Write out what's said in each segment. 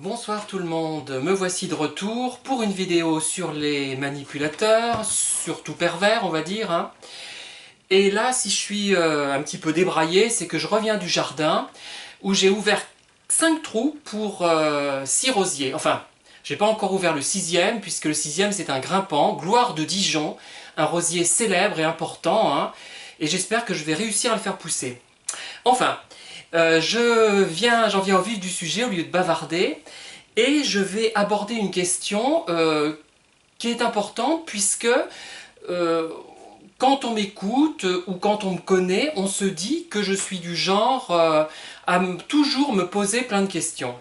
Bonsoir tout le monde, me voici de retour pour une vidéo sur les manipulateurs, surtout pervers on va dire. Et là, si je suis un petit peu débraillé, c'est que je reviens du jardin où j'ai ouvert 5 trous pour 6 rosiers. Enfin, j'ai pas encore ouvert le 6e puisque le 6e c'est un grimpant, Gloire de Dijon, un rosier célèbre et important, et j'espère que je vais réussir à le faire pousser. Enfin, j'en viens au vif du sujet au lieu de bavarder, et je vais aborder une question qui est importante puisque euh, quand on m'écoute ou quand on me connaît, on se dit que je suis du genre à toujours me poser plein de questions.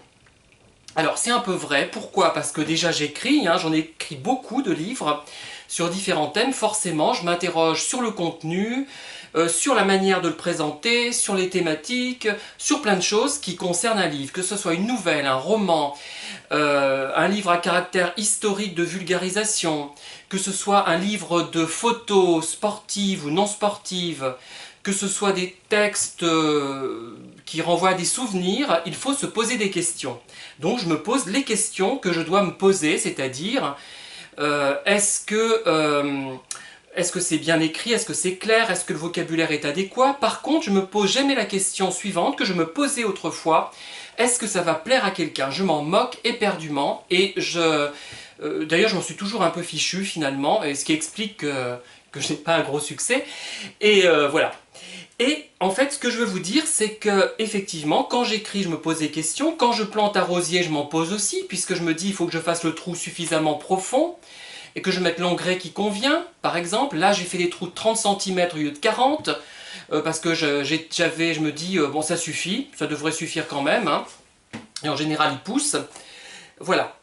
Alors c'est un peu vrai, pourquoi? Parce que déjà j'écris, j'en ai écrit beaucoup de livres sur différents thèmes, forcément je m'interroge sur le contenu, sur la manière de le présenter, sur les thématiques, sur plein de choses qui concernent un livre, que ce soit une nouvelle, un roman, un livre à caractère historique de vulgarisation, que ce soit un livre de photos sportives ou non sportives, que ce soit des textes qui renvoient à des souvenirs, il faut se poser des questions. Donc je me pose les questions que je dois me poser, c'est-à-dire est-ce que c'est bien écrit, est-ce que c'est clair, est-ce que le vocabulaire est adéquat? Par contre, je me pose jamais la question suivante que je me posais autrefois, est-ce que ça va plaire à quelqu'un? Je m'en moque éperdument et d'ailleurs je m'en suis toujours un peu fichu finalement, et ce qui explique que je n'ai pas un gros succès, et voilà. Et en fait, ce que je veux vous dire, c'est que effectivement, quand j'écris, je me pose des questions. Quand je plante un rosier, je m'en pose aussi, puisque je me dis, il faut que je fasse le trou suffisamment profond et que je mette l'engrais qui convient. Par exemple, là, j'ai fait des trous de 30 cm au lieu de 40, parce que je me dis, bon, ça suffit, ça devrait suffire quand même, et en général, il pousse. Voilà.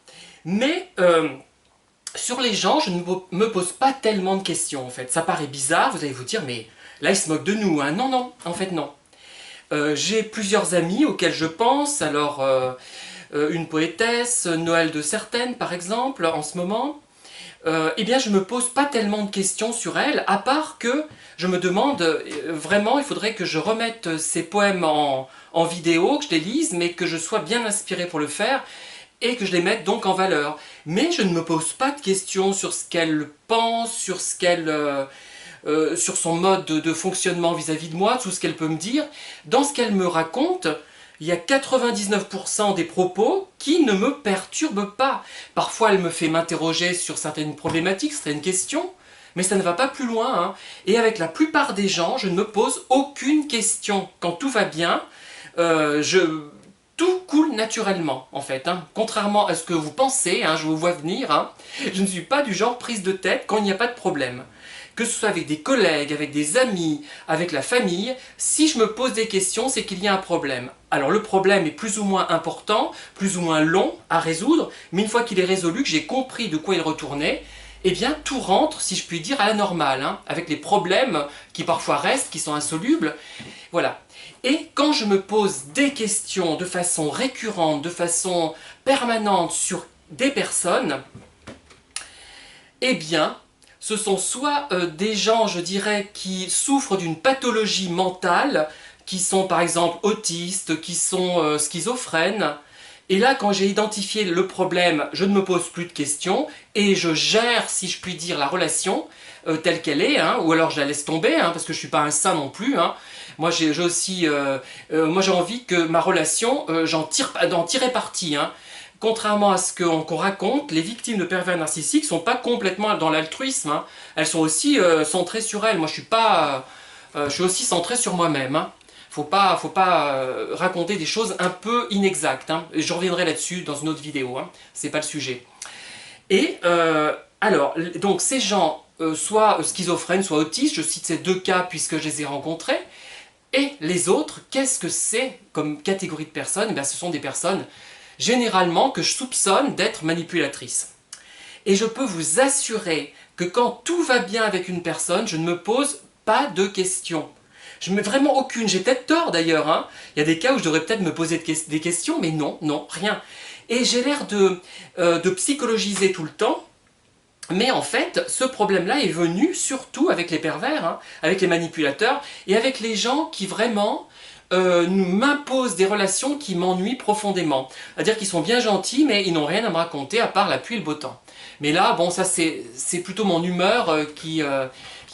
Mais sur les gens, je ne me pose pas tellement de questions, en fait. Ça paraît bizarre, vous allez vous dire, mais là, ils se moquent de nous, hein. Non, non, en fait, non. J'ai plusieurs amis auxquels je pense, alors une poétesse, Noël de Certaines par exemple, en ce moment, eh bien je me pose pas tellement de questions sur elle, à part que je me demande, vraiment il faudrait que je remette ces poèmes en vidéo, que je les lise, mais que je sois bien inspiré pour le faire, et que je les mette donc en valeur. Mais je ne me pose pas de questions sur ce qu'elle pense, sur ce qu'elle... sur son mode de fonctionnement vis-à-vis de moi, tout ce qu'elle peut me dire. Dans ce qu'elle me raconte, il y a 99% des propos qui ne me perturbent pas. Parfois, elle me fait m'interroger sur certaines problématiques, certaines questions, mais ça ne va pas plus loin. Et avec la plupart des gens, je ne me pose aucune question. Quand tout va bien, tout coule naturellement, en fait. Contrairement à ce que vous pensez, je vous vois venir, je ne suis pas du genre prise de tête quand il n'y a pas de problème. Que ce soit avec des collègues, avec des amis, avec la famille, si je me pose des questions, c'est qu'il y a un problème. Alors le problème est plus ou moins important, plus ou moins long à résoudre, mais une fois qu'il est résolu, que j'ai compris de quoi il retournait, eh bien tout rentre, si je puis dire, à la normale, avec les problèmes qui parfois restent, qui sont insolubles. Voilà. Et quand je me pose des questions de façon récurrente, de façon permanente sur des personnes, eh bien, ce sont soit des gens, je dirais, qui souffrent d'une pathologie mentale, qui sont par exemple autistes, qui sont schizophrènes. Et là, quand j'ai identifié le problème, je ne me pose plus de questions et je gère, si je puis dire, la relation telle qu'elle est, ou alors je la laisse tomber, parce que je ne suis pas un saint non plus. Moi, j'ai aussi, moi, j'ai envie que ma relation, d'en tirer parti. Contrairement à ce qu'on raconte, les victimes de pervers narcissiques ne sont pas complètement dans l'altruisme. Elles sont aussi centrées sur elles. Moi, je suis aussi centré sur moi-même. Faut pas raconter des choses un peu inexactes. Et je reviendrai là-dessus dans une autre vidéo. C'est pas le sujet. Et alors, donc ces gens, soit schizophrènes, soit autistes, je cite ces deux cas puisque je les ai rencontrés. Et les autres, qu'est-ce que c'est comme catégorie de personnes? Ce sont des personnes généralement que je soupçonne d'être manipulatrices. Et je peux vous assurer que quand tout va bien avec une personne, je ne me pose pas de questions. Je ne mets vraiment aucune. J'ai peut-être tort d'ailleurs. Il y a des cas où je devrais peut-être me poser des questions, mais non, non, rien. Et j'ai l'air de psychologiser tout le temps. Mais en fait, ce problème-là est venu surtout avec les pervers, avec les manipulateurs, et avec les gens qui vraiment m'imposent des relations qui m'ennuient profondément. C'est-à-dire qu'ils sont bien gentils, mais ils n'ont rien à me raconter à part la pluie et le beau temps. Mais là, bon, ça c'est plutôt mon humeur qui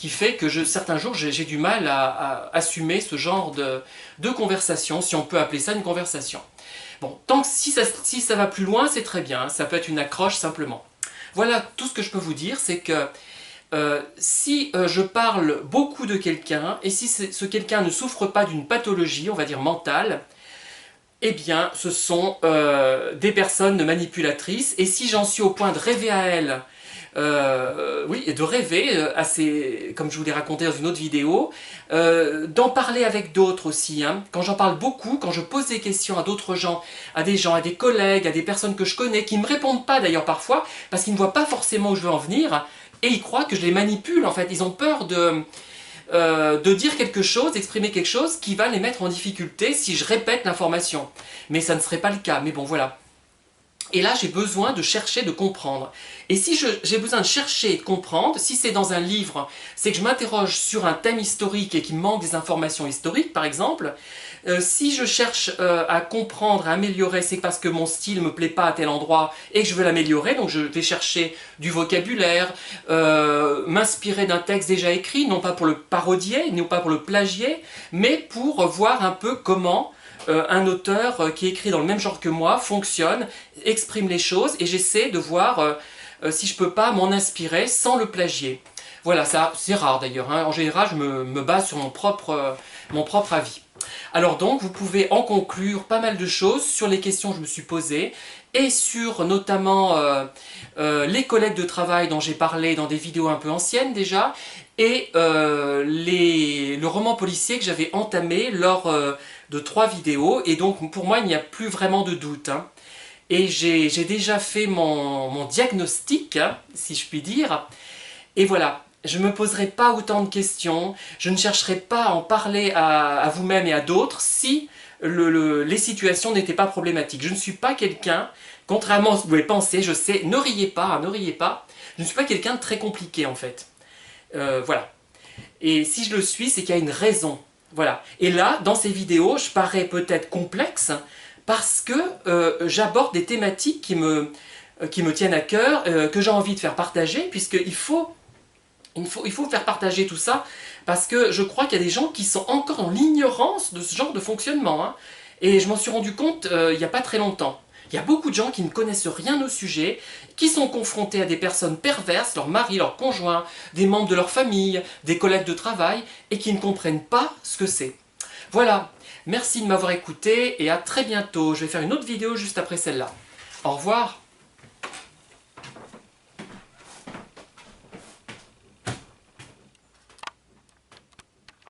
fait que certains jours j'ai du mal à assumer ce genre de conversation, si on peut appeler ça une conversation. Bon, tant que si ça va plus loin, c'est très bien, hein, ça peut être une accroche simplement. Voilà, tout ce que je peux vous dire, c'est que si je parle beaucoup de quelqu'un, et si ce quelqu'un ne souffre pas d'une pathologie, on va dire mentale, eh bien, ce sont des personnes manipulatrices, et si j'en suis au point de rêver à elles, oui, et de rêver, comme je vous l'ai raconté dans une autre vidéo, d'en parler avec d'autres aussi. Hein. Quand j'en parle beaucoup, quand je pose des questions à d'autres gens, à des collègues, à des personnes que je connais, qui ne me répondent pas d'ailleurs parfois, parce qu'ils ne voient pas forcément où je veux en venir, et ils croient que je les manipule en fait. Ils ont peur de dire quelque chose, d'exprimer quelque chose qui va les mettre en difficulté si je répète l'information. Mais ça ne serait pas le cas, mais bon voilà. Et là, j'ai besoin de chercher, de comprendre. Et si j'ai besoin de chercher et de comprendre, si c'est dans un livre, c'est que je m'interroge sur un thème historique et qu'il me manque des informations historiques, par exemple. Si je cherche à comprendre, à améliorer, c'est parce que mon style ne me plaît pas à tel endroit et que je veux l'améliorer, donc je vais chercher du vocabulaire, m'inspirer d'un texte déjà écrit, non pas pour le parodier, non pas pour le plagier, mais pour voir un peu comment un auteur qui écrit dans le même genre que moi fonctionne, exprime les choses, et j'essaie de voir si je peux pas m'en inspirer sans le plagier. Voilà, ça c'est rare d'ailleurs, hein. En général je me base sur mon propre avis. Alors donc, vous pouvez en conclure pas mal de choses sur les questions que je me suis posées, et sur notamment les collègues de travail dont j'ai parlé dans des vidéos un peu anciennes déjà, et le roman policier que j'avais entamé lors de 3 vidéos, et donc pour moi il n'y a plus vraiment de doute. Hein. Et j'ai déjà fait mon diagnostic, hein, si je puis dire, et voilà. Je ne me poserai pas autant de questions, je ne chercherai pas à en parler à vous-même et à d'autres si les situations n'étaient pas problématiques. Je ne suis pas quelqu'un, contrairement à ce que vous pouvez penser, je sais, ne riez pas, hein, ne riez pas, je ne suis pas quelqu'un de très compliqué en fait. Voilà. Et si je le suis, c'est qu'il y a une raison. Voilà. Et là, dans ces vidéos, je parais peut-être complexe parce que j'aborde des thématiques qui me tiennent à cœur, que j'ai envie de faire partager, puisqu'il faut faire partager tout ça, parce que je crois qu'il y a des gens qui sont encore dans l'ignorance de ce genre de fonctionnement. Hein. Et je m'en suis rendu compte il n'y a pas très longtemps. Il y a beaucoup de gens qui ne connaissent rien au sujet, qui sont confrontés à des personnes perverses, leur mari, leur conjoint, des membres de leur famille, des collègues de travail, et qui ne comprennent pas ce que c'est. Voilà, merci de m'avoir écouté, et à très bientôt. Je vais faire une autre vidéo juste après celle-là. Au revoir.